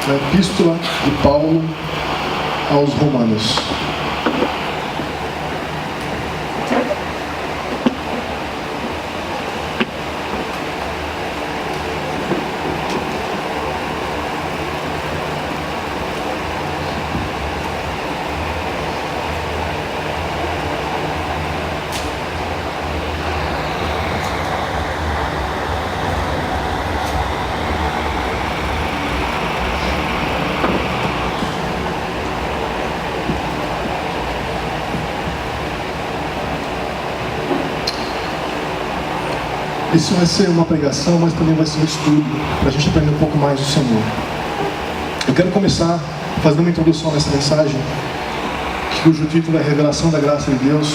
na Epístola de Paulo aos Romanos. Isso vai ser uma pregação, mas também vai ser um estudo, para a gente aprender um pouco mais do Senhor. Eu quero começar fazendo uma introdução nessa mensagem, cujo título é Revelação da Graça de Deus,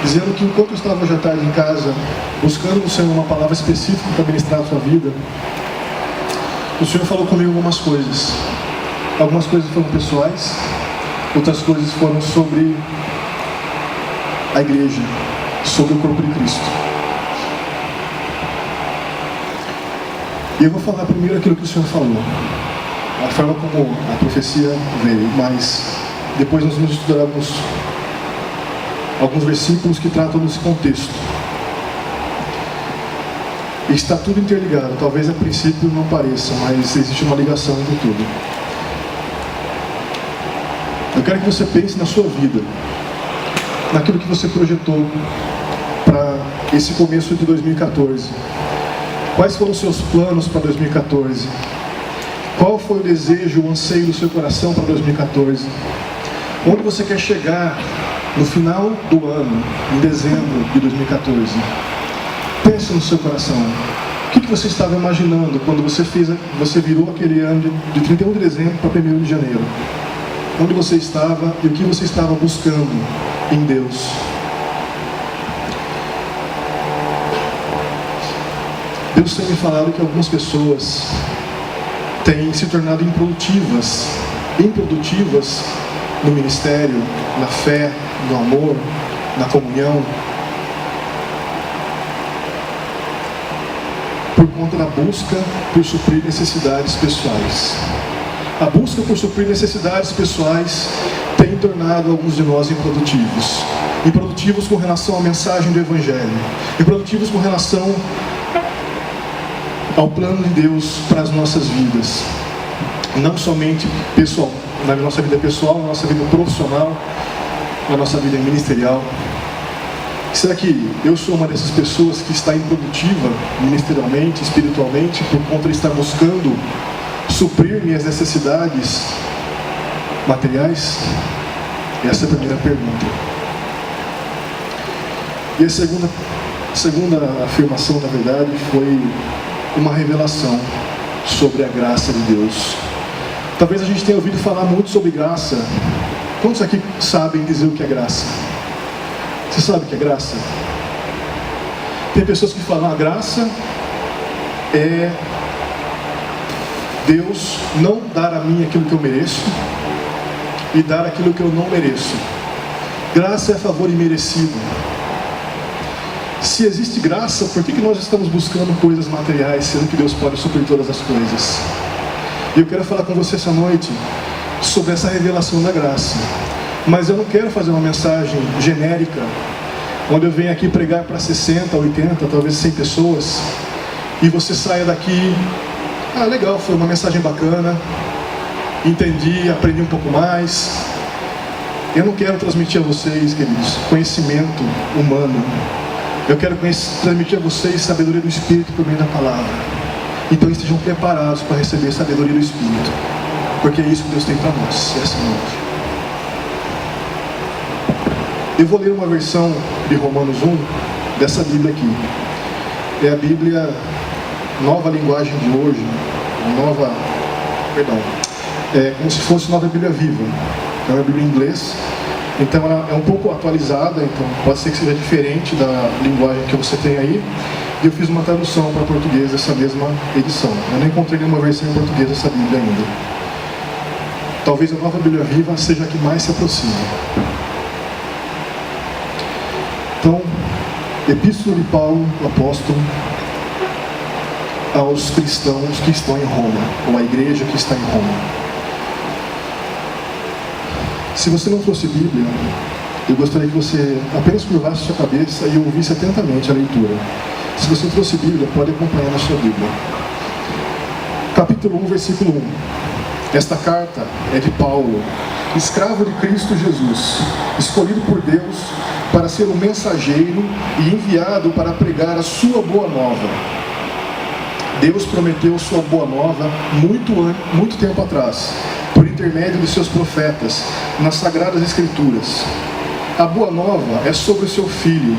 dizendo que enquanto eu estava hoje à tarde em casa, buscando no Senhor uma palavra específica para ministrar a sua vida, o Senhor falou comigo algumas coisas. Algumas coisas foram pessoais, outras coisas foram sobre a igreja, sobre o corpo de Cristo. E eu vou falar primeiro aquilo que o Senhor falou, a forma como a profecia veio, mas depois nós vamos estudar alguns versículos que tratam desse contexto. E está tudo interligado, talvez a princípio não pareça, mas existe uma ligação entre tudo. Eu quero que você pense na sua vida, naquilo que você projetou para esse começo de 2014. Quais foram os seus planos para 2014? Qual foi o desejo, o anseio do seu coração para 2014? Onde você quer chegar no final do ano, em dezembro de 2014? Pense no seu coração. O que você estava imaginando quando você virou aquele ano de 31 de dezembro para 1º de janeiro? Onde você estava e o que você estava buscando em Deus? Deus tem me falado que algumas pessoas têm se tornado improdutivas no ministério, na fé, no amor, na comunhão, por conta da busca por suprir necessidades pessoais. A busca por suprir necessidades pessoais tem tornado alguns de nós improdutivos. Improdutivos com relação à mensagem do Evangelho. Improdutivos com relação ao plano de Deus para as nossas vidas, não somente pessoal, na nossa vida pessoal, na nossa vida profissional, na nossa vida ministerial. Será que eu sou uma dessas pessoas que está improdutiva ministerialmente, espiritualmente, por conta de estar buscando suprir minhas necessidades materiais? Essa é a primeira pergunta. E a segunda afirmação, na verdade, foi uma revelação sobre a graça de Deus. Talvez a gente tenha ouvido falar muito sobre graça. Quantos aqui sabem dizer o que é graça? Você sabe o que é graça? Tem pessoas que falam, a graça é Deus não dar a mim aquilo que eu mereço e dar aquilo que eu não mereço. Graça é favor imerecido. Se existe graça, por que nós estamos buscando coisas materiais, sendo que Deus pode suprir todas as coisas? E eu quero falar com você essa noite sobre essa revelação da graça. Mas eu não quero fazer uma mensagem genérica, onde eu venho aqui pregar para 60, 80, talvez 100 pessoas, e você saia daqui, legal, foi uma mensagem bacana, entendi, aprendi um pouco mais. Eu não quero transmitir a vocês, queridos, conhecimento humano. Eu quero transmitir a vocês sabedoria do Espírito por meio da palavra. Então estejam preparados para receber sabedoria do Espírito, porque é isso que Deus tem para nós, essa noite. Eu vou ler uma versão de Romanos 1, dessa Bíblia aqui. É a Bíblia Nova Linguagem de hoje, é como se fosse Nova Bíblia Viva. É uma Bíblia em inglês. Então ela é um pouco atualizada, então pode ser que seja diferente da linguagem que você tem aí. E eu fiz uma tradução para português dessa mesma edição. Eu não encontrei nenhuma versão em português dessa Bíblia ainda. Talvez a Nova Bíblia Viva seja a que mais se aproxima. Então, Epístola de Paulo, o apóstolo, aos cristãos que estão em Roma, ou à igreja que está em Roma. Se você não trouxe Bíblia, eu gostaria que você apenas curvasse sua cabeça e ouvisse atentamente a leitura. Se você trouxe Bíblia, pode acompanhar na sua Bíblia. Capítulo 1, versículo 1. Esta carta é de Paulo, escravo de Cristo Jesus, escolhido por Deus para ser um mensageiro e enviado para pregar a sua boa nova. Deus prometeu sua boa nova muito tempo atrás, por intermédio de seus profetas, nas Sagradas Escrituras. A boa nova é sobre o seu filho.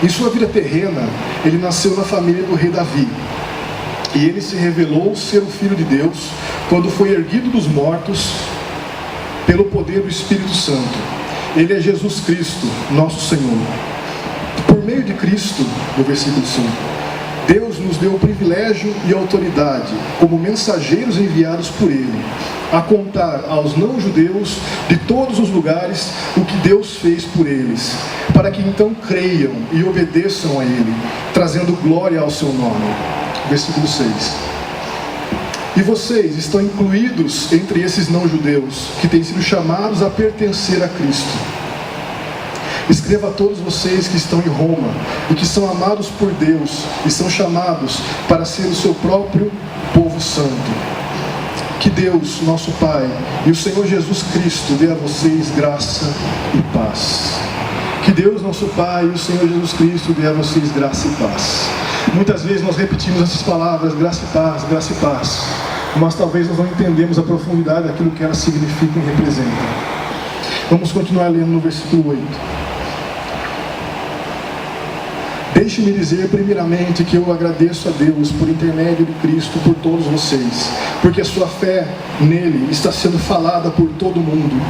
Em sua vida terrena, ele nasceu na família do rei Davi. E ele se revelou ser o Filho de Deus quando foi erguido dos mortos pelo poder do Espírito Santo. Ele é Jesus Cristo, nosso Senhor. Por meio de Cristo, no versículo 5, Deus nos deu o privilégio e autoridade, como mensageiros enviados por Ele, a contar aos não-judeus de todos os lugares o que Deus fez por eles, para que então creiam e obedeçam a Ele, trazendo glória ao seu nome. Versículo 6. E vocês estão incluídos entre esses não-judeus, que têm sido chamados a pertencer a Cristo. Escreva a todos vocês que estão em Roma e que são amados por Deus e são chamados para ser o seu próprio povo santo. Que Deus, nosso Pai, e o Senhor Jesus Cristo dê a vocês graça e paz. Que Deus, nosso Pai, e o Senhor Jesus Cristo dê a vocês graça e paz. Muitas vezes nós repetimos essas palavras, graça e paz, mas talvez nós não entendemos a profundidade daquilo que elas significam e representam. Vamos continuar lendo no versículo 8. Deixe-me dizer primeiramente que eu agradeço a Deus por intermédio de Cristo por todos vocês, porque a sua fé nele está sendo falada por todo mundo.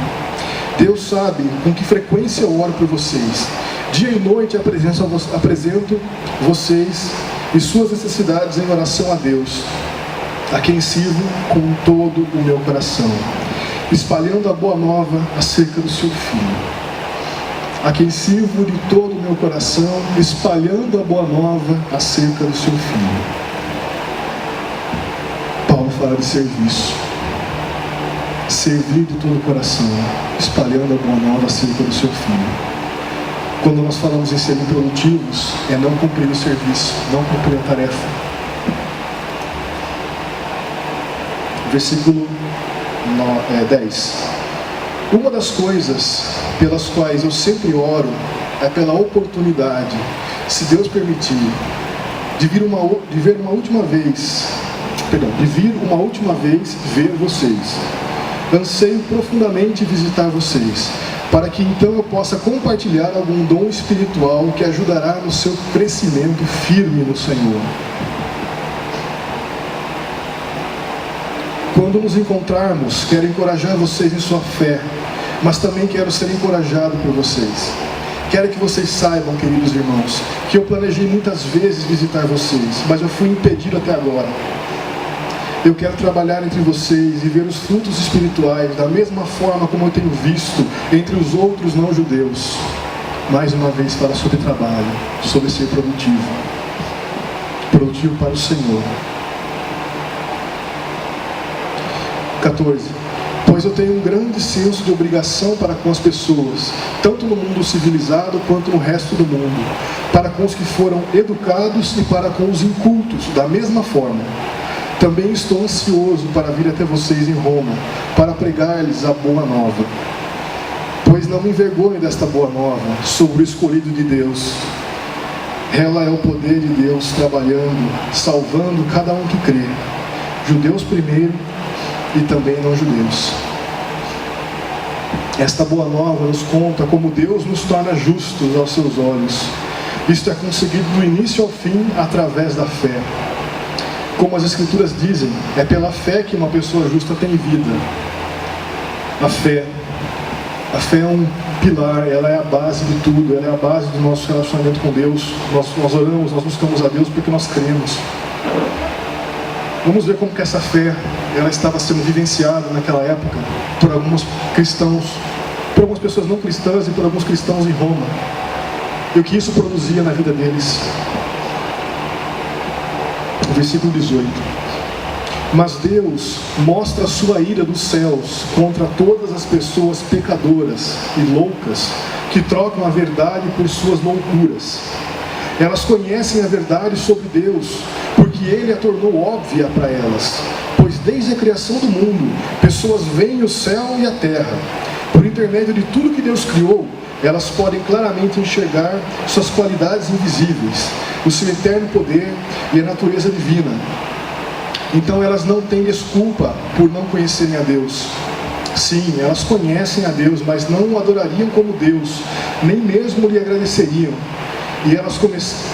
Deus sabe com que frequência eu oro por vocês. Dia e noite apresento vocês e suas necessidades em oração a Deus, a quem sirvo com todo o meu coração, espalhando a boa nova acerca do seu Filho. A quem sirvo de todo o meu coração, espalhando a boa nova acerca do seu Filho. Paulo fala de serviço. Servir de todo o coração, espalhando a boa nova acerca do seu Filho. Quando nós falamos em serem produtivos, é não cumprir o serviço, não cumprir a tarefa. Versículo 10. Uma das coisas pelas quais eu sempre oro é pela oportunidade, se Deus permitir, de vir uma última vez ver vocês. Anseio profundamente visitar vocês, para que então eu possa compartilhar algum dom espiritual que ajudará no seu crescimento firme no Senhor. Quando nos encontrarmos, quero encorajar vocês em sua fé, mas também quero ser encorajado por vocês. Quero que vocês saibam, queridos irmãos, que eu planejei muitas vezes visitar vocês, mas eu fui impedido até agora. Eu quero trabalhar entre vocês e ver os frutos espirituais da mesma forma como eu tenho visto entre os outros não-judeus. Mais uma vez fala sobre trabalho, sobre ser produtivo. Produtivo para o Senhor. 14. Pois eu tenho um grande senso de obrigação para com as pessoas, tanto no mundo civilizado quanto no resto do mundo, para com os que foram educados e para com os incultos, da mesma forma. Também estou ansioso para vir até vocês em Roma, para pregar-lhes a boa nova. Pois não me envergonho desta boa nova, sobre o escolhido de Deus. Ela é o poder de Deus trabalhando, salvando cada um que crê, judeus primeiro e também não judeus. Esta boa nova nos conta como Deus nos torna justos aos seus olhos. Isto é conseguido do início ao fim através da fé. Como as Escrituras dizem, é pela fé que uma pessoa justa tem vida. A fé é um pilar, ela é a base de tudo, ela é a base do nosso relacionamento com Deus. Nós oramos, nós buscamos a Deus porque nós cremos. Vamos ver como que essa fé ela estava sendo vivenciada naquela época por alguns cristãos, por algumas pessoas não cristãs e por alguns cristãos em Roma. E o que isso produzia na vida deles. versículo 18. Mas Deus mostra a sua ira dos céus contra todas as pessoas pecadoras e loucas que trocam a verdade por suas loucuras. Elas conhecem a verdade sobre Deus, porque Ele a tornou óbvia para elas. Pois desde a criação do mundo, pessoas veem o céu e a terra. Por intermédio de tudo que Deus criou, elas podem claramente enxergar suas qualidades invisíveis, o seu eterno poder e a natureza divina. Então elas não têm desculpa por não conhecerem a Deus. Sim, elas conhecem a Deus, mas não o adorariam como Deus, nem mesmo lhe agradeceriam. E elas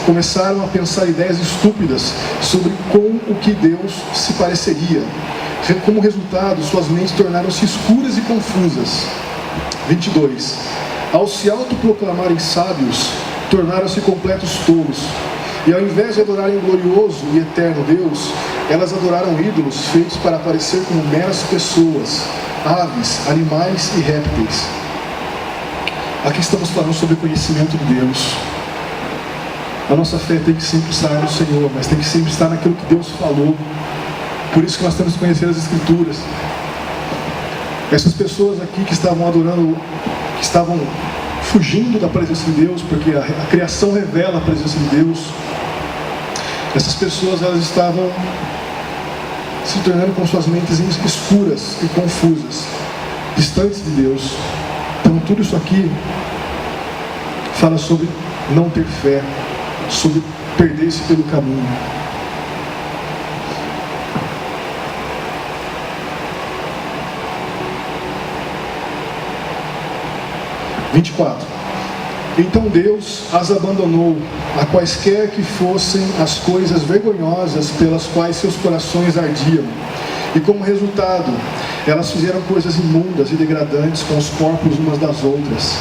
começaram a pensar ideias estúpidas sobre com o que Deus se pareceria. Como resultado, suas mentes tornaram-se escuras e confusas. 22. Ao se autoproclamarem sábios, tornaram-se completos tolos. E ao invés de adorarem o glorioso e eterno Deus, elas adoraram ídolos feitos para aparecer como meras pessoas, aves, animais e répteis. Aqui estamos falando sobre o conhecimento de Deus. A nossa fé tem que sempre estar no Senhor, mas tem que sempre estar naquilo que Deus falou. Por isso que nós temos que conhecer as Escrituras. Essas pessoas aqui que estavam adorando, que estavam fugindo da presença de Deus, porque a criação revela a presença de Deus. Essas pessoas, elas estavam se tornando com suas mentes escuras e confusas, distantes de Deus. Então tudo isso aqui fala sobre não ter fé, sobre perder-se pelo caminho. Então Deus as abandonou, a quaisquer que fossem as coisas vergonhosas pelas quais seus corações ardiam. E como resultado, elas fizeram coisas imundas e degradantes com os corpos umas das outras.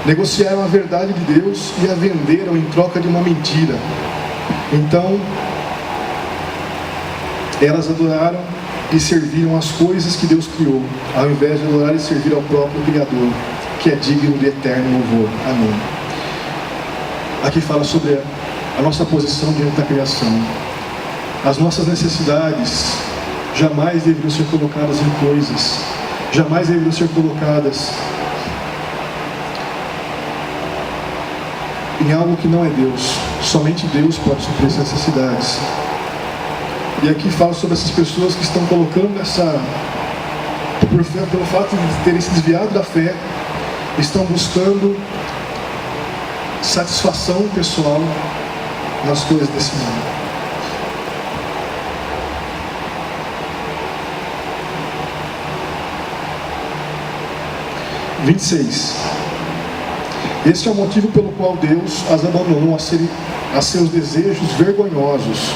Negociaram a verdade de Deus e a venderam em troca de uma mentira. Então, elas adoraram e serviram as coisas que Deus criou, ao invés de adorar e servir ao próprio Criador, que é digno de eterno louvor. Amém. Aqui fala sobre a nossa posição diante da criação. As nossas necessidades jamais deveriam ser colocadas em coisas, jamais deveriam ser colocadas em algo que não é Deus. Somente Deus pode suprir essas necessidades. E aqui fala sobre essas pessoas que estão colocando pelo fato de terem se desviado da fé, estão buscando satisfação pessoal nas coisas desse mundo. (26) 26. Este é o motivo pelo qual Deus as abandonou a seus desejos vergonhosos.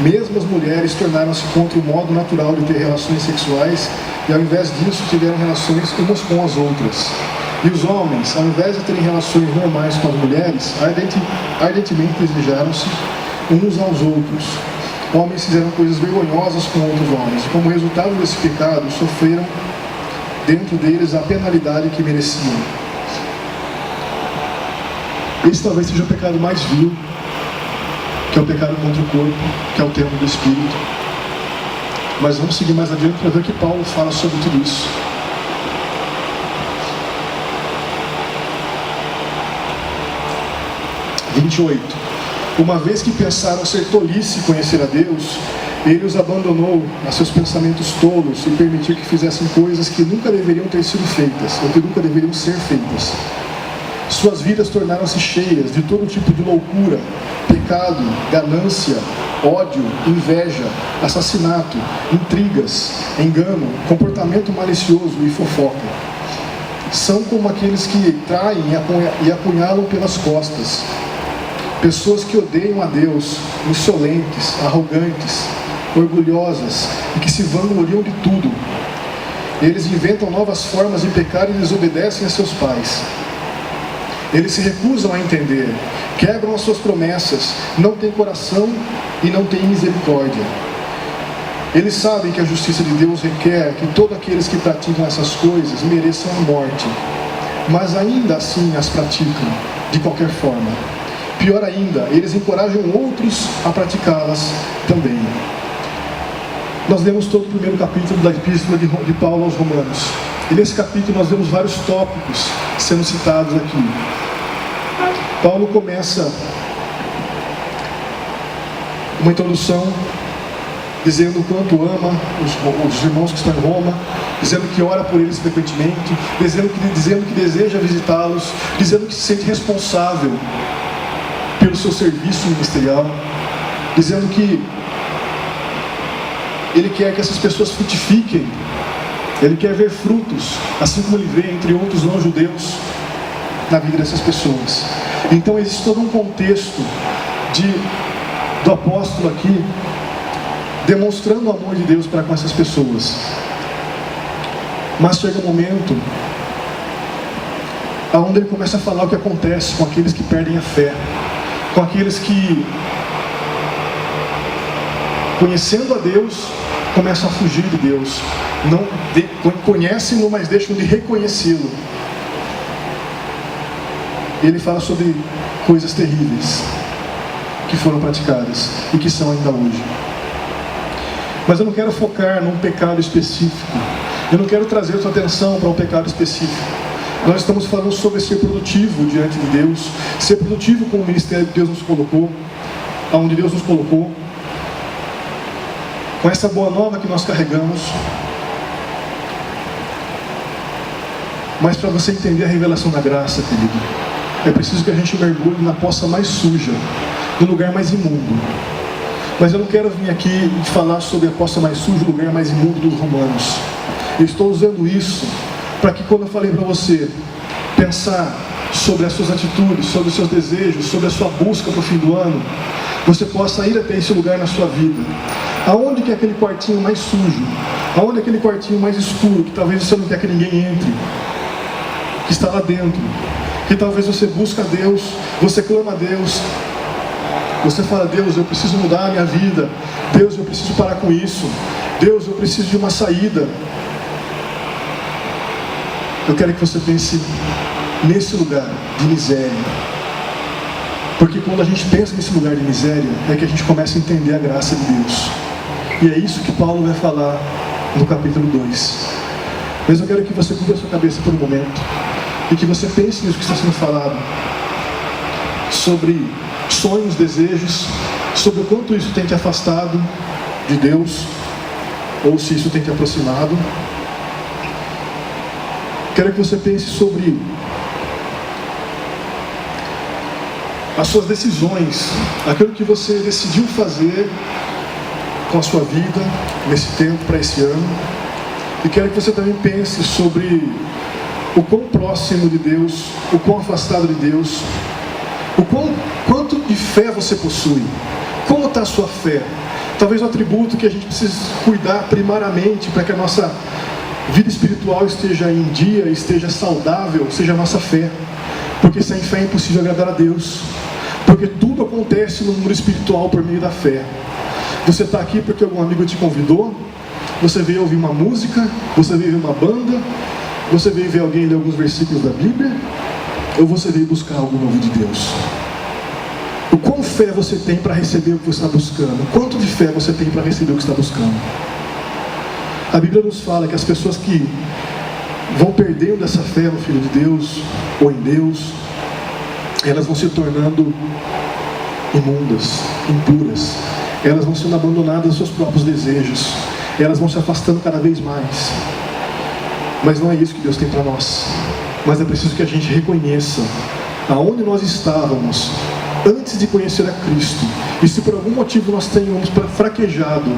Mesmo as mulheres tornaram-se contra o modo natural de ter relações sexuais e ao invés disso tiveram relações umas com as outras. E os homens, ao invés de terem relações normais com as mulheres, ardentemente desejaram-se uns aos outros. Homens fizeram coisas vergonhosas com outros homens, e como resultado desse pecado, sofreram dentro deles a penalidade que mereciam. Esse talvez seja o pecado mais vil, que é o pecado contra o corpo, que é o templo do Espírito. Mas vamos seguir mais adiante para ver o que Paulo fala sobre tudo isso. 28. Uma vez que pensaram ser tolice conhecer a Deus, Ele os abandonou a seus pensamentos tolos e permitiu que fizessem coisas que nunca deveriam ter sido feitas, ou que nunca deveriam ser feitas. Suas vidas tornaram-se cheias de todo tipo de loucura, pecado, ganância, ódio, inveja, assassinato, intrigas, engano, comportamento malicioso e fofoca. São como aqueles que traem e apunhalam pelas costas. Pessoas que odeiam a Deus, insolentes, arrogantes, orgulhosas e que se vangloriam de tudo. Eles inventam novas formas de pecar e desobedecem a seus pais. Eles se recusam a entender, quebram as suas promessas, não têm coração e não têm misericórdia. Eles sabem que a justiça de Deus requer que todos aqueles que praticam essas coisas mereçam a morte, mas ainda assim as praticam, de qualquer forma. pior ainda, eles encorajam outros a praticá-las também. Nós lemos todo o primeiro capítulo da Epístola de Paulo aos Romanos. E nesse capítulo nós vemos vários tópicos sendo citados aqui. Paulo começa uma introdução dizendo o quanto ama os irmãos que estão em Roma, dizendo que ora por eles frequentemente, dizendo que deseja visitá-los, dizendo que se sente responsável pelo seu serviço ministerial, dizendo que ele quer que essas pessoas frutifiquem, ele quer ver frutos, assim como ele vê entre outros não-judeus na vida dessas pessoas. Então existe todo um contexto do apóstolo aqui demonstrando o amor de Deus para com essas pessoas. Mas chega um momento onde ele começa a falar o que acontece com aqueles que perdem a fé, com aqueles que, conhecendo a Deus, começam a fugir de Deus, conhecem-no, mas deixam de reconhecê-lo. Ele fala sobre coisas terríveis que foram praticadas e que são ainda hoje. Mas eu não quero focar num pecado específico. Eu não quero trazer a sua atenção para um pecado específico. Nós estamos falando sobre ser produtivo diante de Deus, ser produtivo com o ministério que Deus nos colocou, aonde Deus nos colocou, com essa boa nova que nós carregamos. Mas para você entender a revelação da graça, querido, é preciso que a gente mergulhe na poça mais suja, no lugar mais imundo. Mas eu não quero vir aqui falar sobre a poça mais suja, o lugar mais imundo dos romanos. Eu estou usando isso para que, quando eu falei para você pensar sobre as suas atitudes, sobre os seus desejos, sobre a sua busca para o fim do ano, você possa ir até esse lugar na sua vida. Aonde que é aquele quartinho mais sujo? Aonde é aquele quartinho mais escuro, que talvez você não quer que ninguém entre, que está lá dentro, que talvez você busca a Deus, você clama a Deus, você fala: Deus, eu preciso mudar a minha vida, Deus, eu preciso parar com isso, Deus, eu preciso de uma saída. Eu quero que você pense nesse lugar de miséria, porque quando a gente pensa nesse lugar de miséria, é que a gente começa a entender a graça de Deus. E é isso que Paulo vai falar no capítulo 2. Mas eu quero que você cubra a sua cabeça por um momento e que você pense nisso que está sendo falado, sobre sonhos, desejos, sobre o quanto isso tem te afastado de Deus, ou se isso tem te aproximado. Quero que você pense sobre as suas decisões, aquilo que você decidiu fazer com a sua vida nesse tempo, para esse ano. E quero que você também pense sobre o quão próximo de Deus, o quão afastado de Deus, quanto de fé você possui, como está a sua fé. Talvez o atributo que a gente precisa cuidar primariamente para que a nossa vida espiritual esteja em dia, esteja saudável, seja a nossa fé. Porque sem fé é impossível agradar a Deus, porque tudo acontece no mundo espiritual por meio da fé. Você está aqui porque algum amigo te convidou, você veio ouvir uma música, você veio ver uma banda, você veio ver alguém ler alguns versículos da Bíblia, ou você veio buscar algo novo de Deus? O quão fé você tem para receber o que você está buscando? Quanto de fé você tem para receber o que está buscando? A Bíblia nos fala que as pessoas que vão perdendo essa fé no Filho de Deus, ou em Deus, elas vão se tornando imundas, impuras. Elas vão sendo abandonadas aos seus próprios desejos. Elas vão se afastando cada vez mais. Mas não é isso que Deus tem para nós. Mas é preciso que a gente reconheça aonde nós estávamos antes de conhecer a Cristo. E se por algum motivo nós tenhamos fraquejado,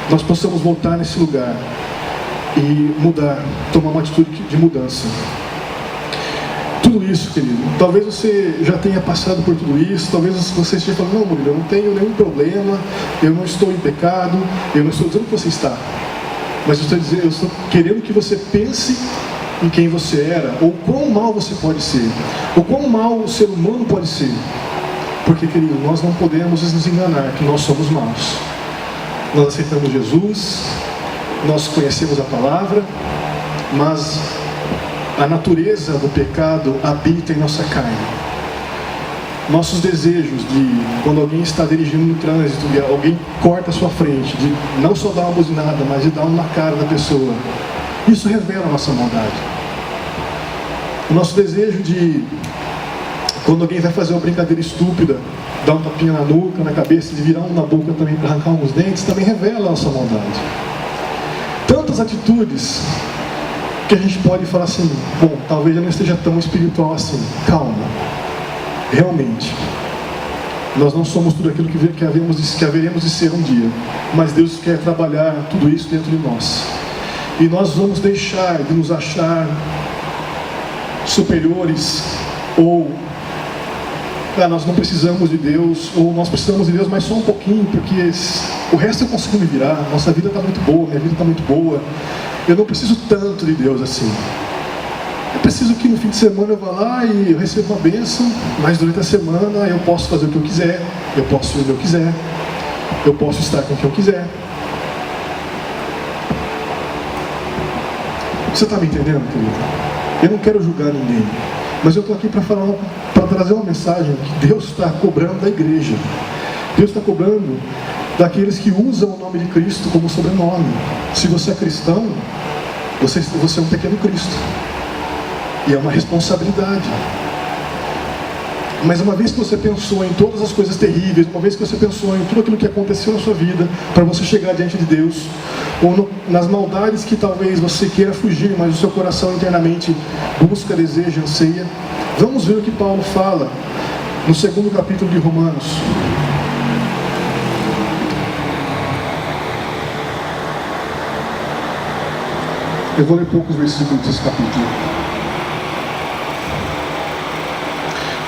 nós possamos voltar nesse lugar e mudar, tomar uma atitude de mudança. Tudo isso, querido, talvez você já tenha passado por tudo isso, talvez você esteja falando: não, Murilo, eu não tenho nenhum problema, eu não estou em pecado, eu não estou dizendo que você está, mas eu estou querendo que você pense em quem você era, ou quão mal você pode ser, ou quão mal o ser humano pode ser. Porque, querido, nós não podemos nos enganar que nós somos maus. Nós aceitamos Jesus, nós conhecemos a palavra, mas a natureza do pecado habita em nossa carne. nossos desejos de, quando alguém está dirigindo no trânsito e alguém corta a sua frente, de não só dar uma buzinada, mas de dar uma na cara da pessoa, isso revela a nossa maldade. O nosso desejo de, quando alguém vai fazer uma brincadeira estúpida, dar um tapinha na nuca, na cabeça, de virar um na boca também para arrancar uns dentes, também revela a nossa maldade. Tantas atitudes que a gente pode falar assim, bom, talvez eu não esteja tão espiritual assim. Calma. Realmente, nós não somos tudo aquilo que haveremos de ser um dia, mas Deus quer trabalhar tudo isso dentro de nós. E nós vamos deixar de nos achar superiores, ou nós não precisamos de Deus, ou nós precisamos de Deus, mas só um pouquinho, porque o resto eu consigo me virar, nossa vida está muito boa, minha vida está muito boa, eu não preciso tanto de Deus assim. Eu preciso que no fim de semana eu vá lá e eu receba uma bênção, mas durante a semana eu posso fazer o que eu quiser, eu posso ir onde eu quiser, eu posso estar com quem eu quiser. Você está me entendendo, querido? Eu não quero julgar ninguém, mas eu estou aqui para trazer uma mensagem que Deus está cobrando da igreja. Deus está cobrando daqueles que usam o nome de Cristo como sobrenome. Se você é cristão, você é um pequeno Cristo. E é uma responsabilidade. Mas uma vez que você pensou em todas as coisas terríveis, uma vez que você pensou em tudo aquilo que aconteceu na sua vida, para você chegar diante de Deus, ou nas maldades que talvez você queira fugir, mas o seu coração internamente busca, deseja, anseia, vamos ver o que Paulo fala no 2º capítulo de Romanos. Eu vou ler poucos versículos desse capítulo.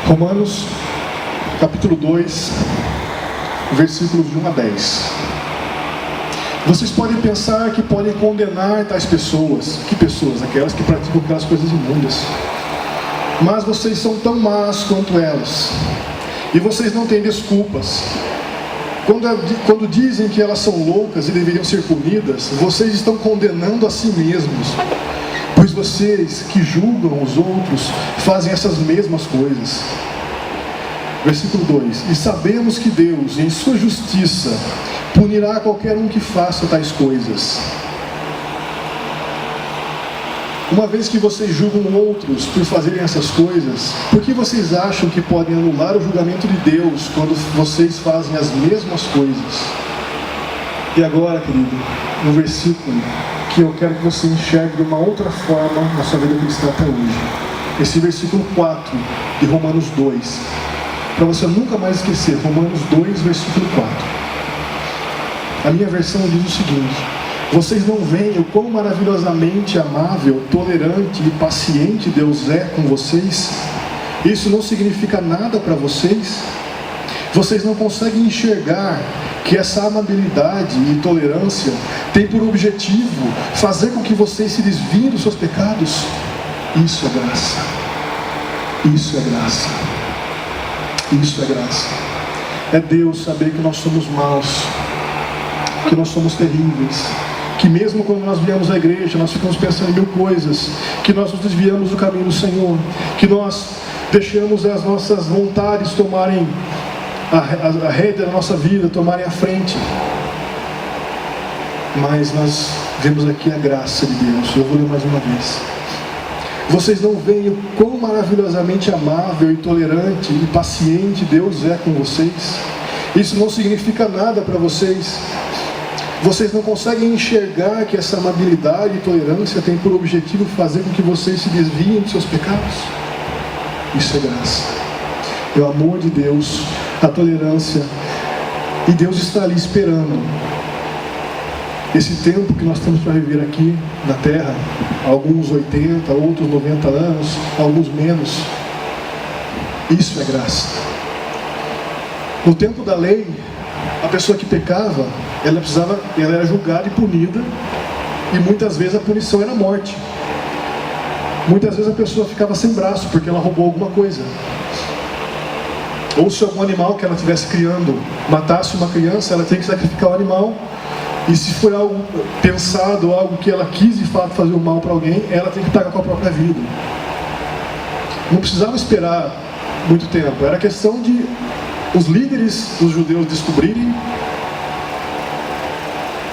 Romanos, capítulo 2, versículos de 1 a 10. Vocês podem pensar que podem condenar tais pessoas. Que pessoas? Aquelas que praticam aquelas coisas imundas. Mas vocês são tão más quanto elas. E vocês não têm desculpas. Quando dizem que elas são loucas e deveriam ser punidas, vocês estão condenando a si mesmos. Pois vocês que julgam os outros fazem essas mesmas coisas. Versículo 2. E sabemos que Deus, em sua justiça, punirá qualquer um que faça tais coisas. Uma vez que vocês julgam outros por fazerem essas coisas, por que vocês acham que podem anular o julgamento de Deus quando vocês fazem as mesmas coisas? E agora, querido, no versículo que eu quero que você enxergue de uma outra forma na sua vida cristã até hoje. Esse versículo 4 de Romanos 2. Para você nunca mais esquecer, Romanos 2, versículo 4. A minha versão diz o seguinte: vocês não veem o quão maravilhosamente amável, tolerante e paciente Deus é com vocês? Isso não significa nada para vocês? Vocês não conseguem enxergar que essa amabilidade e tolerância tem por objetivo fazer com que vocês se desviem dos seus pecados? Isso é graça. Isso é graça. Isso é graça. É Deus saber que nós somos maus, que nós somos terríveis, que mesmo quando nós viemos à igreja, nós ficamos pensando em mil coisas, que nós nos desviamos do caminho do Senhor, que nós deixamos as nossas vontades tomarem a rédea da nossa vida, tomarem a frente. Mas nós vemos aqui a graça de Deus. Eu vou ler mais uma vez. Vocês não veem o quão maravilhosamente amável e tolerante e paciente Deus é com vocês? Isso não significa nada para vocês? Vocês não conseguem enxergar que essa amabilidade e tolerância tem por objetivo fazer com que vocês se desviem dos seus pecados? Isso é graça. É o amor de Deus, a tolerância, e Deus está ali esperando esse tempo que nós temos para viver aqui na terra, alguns 80, outros 90 anos, alguns menos. Isso é graça. No tempo da lei, a pessoa que pecava, ela era julgada e punida, e muitas vezes a punição era a morte. Muitas vezes a pessoa ficava sem braço porque ela roubou alguma coisa. Ou se algum animal que ela estivesse criando matasse uma criança, ela tinha que sacrificar o animal. E se for algo pensado, algo que ela quis de fato fazer o mal para alguém, ela tem que pagar com a própria vida. Não precisava esperar muito tempo. Era questão de os líderes dos judeus descobrirem.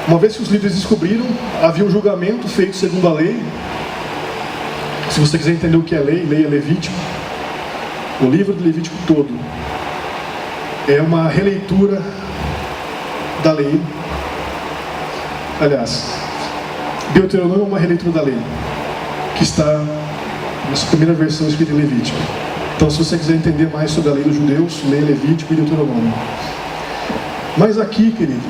Uma vez que os líderes descobriram, havia um julgamento feito segundo a lei. Se você quiser entender o que é lei, leia Levítico. O livro de Levítico todo é uma releitura da lei. Aliás, Deuteronômio é uma releitura da lei, que está na sua primeira versão escrita em Levítico. Então, se você quiser entender mais sobre a lei dos judeus, leia Levítico e Deuteronômio. Mas aqui, querido,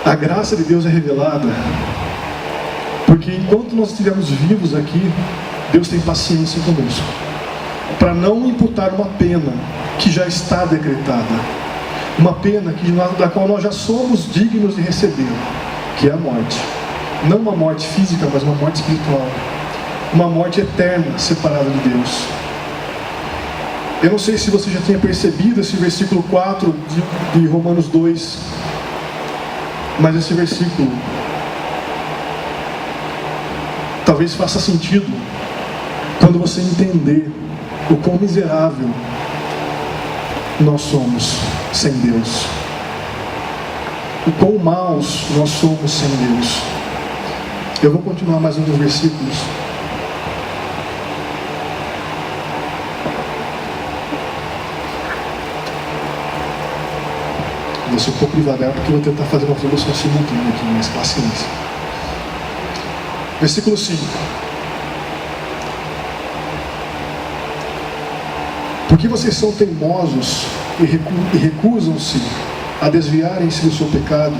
a graça de Deus é revelada, porque enquanto nós estivermos vivos aqui, Deus tem paciência conosco, para não imputar uma pena que já está decretada, uma pena da qual nós já somos dignos de receber, que é a morte. Não uma morte física, mas uma morte espiritual, uma morte eterna, separada de Deus. Eu não sei se você já tinha percebido esse versículo 4 de Romanos 2, mas esse versículo talvez faça sentido quando você entender o quão miserável nós somos sem Deus, o quão maus nós somos sem Deus. Eu vou continuar mais uns versículos. Vou ser um pouco devagar porque eu vou tentar fazer uma tradução simultânea aqui, mas paciência. Versículo 5. Porque vocês são teimosos e recusam-se a desviarem-se do seu pecado,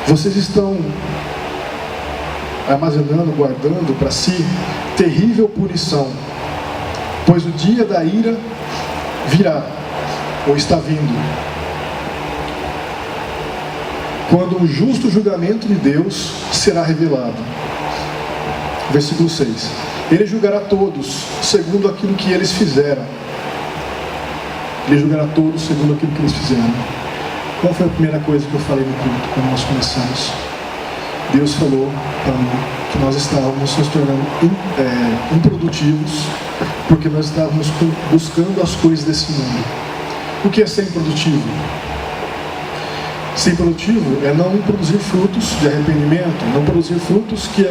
vocês estão armazenando, guardando para si terrível punição, pois o dia da ira virá, ou está vindo, quando o justo julgamento de Deus será revelado. Versículo 6. Ele julgará todos segundo aquilo que eles fizeram. Ele julgará todos segundo aquilo que eles fizeram. Qual foi a primeira coisa que eu falei no culto quando nós começamos? Deus falou para mim que nós estávamos nos tornando improdutivos, porque nós estávamos buscando as coisas desse mundo. O que é ser improdutivo? Ser produtivo é não produzir frutos de arrependimento, não produzir frutos que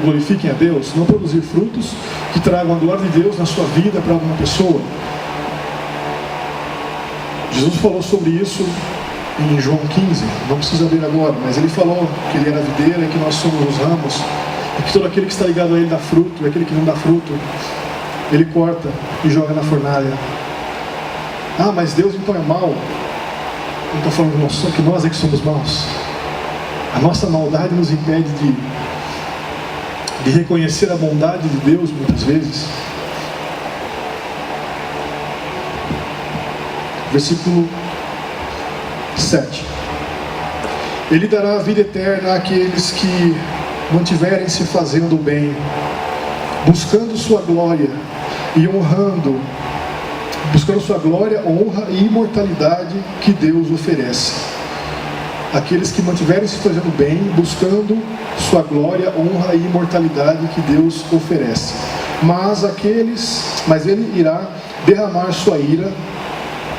glorifiquem a Deus, não produzir frutos que tragam a glória de Deus na sua vida para alguma pessoa. Jesus falou sobre isso em João 15, não precisa ler agora, mas ele falou que ele era a videira e que nós somos os ramos, e que todo aquele que está ligado a ele dá fruto, e aquele que não dá fruto, ele corta e joga na fornalha. Ah, mas Deus então é mau? Não estou falando que nós é que somos maus. A nossa maldade nos impede de reconhecer a bondade de Deus muitas vezes. Versículo 7. Ele dará a vida eterna àqueles que mantiverem-se fazendo o bem, buscando sua glória e buscando sua glória, honra e imortalidade que Deus oferece. Aqueles que mantiverem se fazendo bem, buscando sua glória, honra e imortalidade que Deus oferece. Mas ele irá derramar sua ira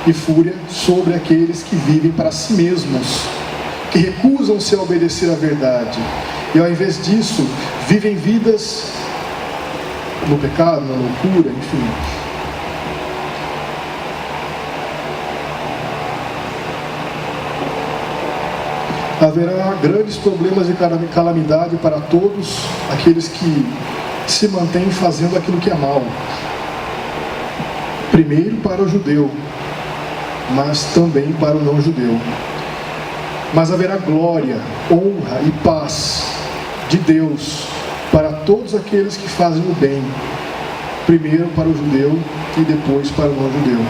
e fúria sobre aqueles que vivem para si mesmos, que recusam-se a obedecer à verdade, e ao invés disso, vivem vidas no pecado, na loucura, enfim. Haverá grandes problemas e calamidade para todos aqueles que se mantêm fazendo aquilo que é mal. Primeiro para o judeu, mas também para o não judeu. Mas haverá glória, honra e paz de Deus para todos aqueles que fazem o bem. Primeiro para o judeu e depois para o não judeu.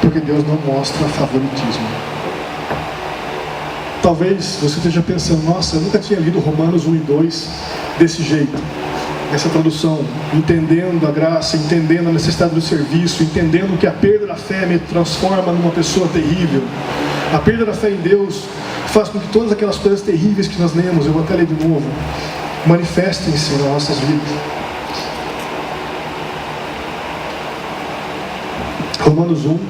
Porque Deus não mostra favoritismo. Talvez você esteja pensando, nossa, eu nunca tinha lido Romanos 1 e 2 desse jeito, essa tradução, entendendo a graça, entendendo a necessidade do serviço, entendendo que a perda da fé me transforma numa pessoa terrível. A perda da fé em Deus faz com que todas aquelas coisas terríveis que nós lemos, eu vou até ler de novo, manifestem-se nas nossas vidas. Romanos 1,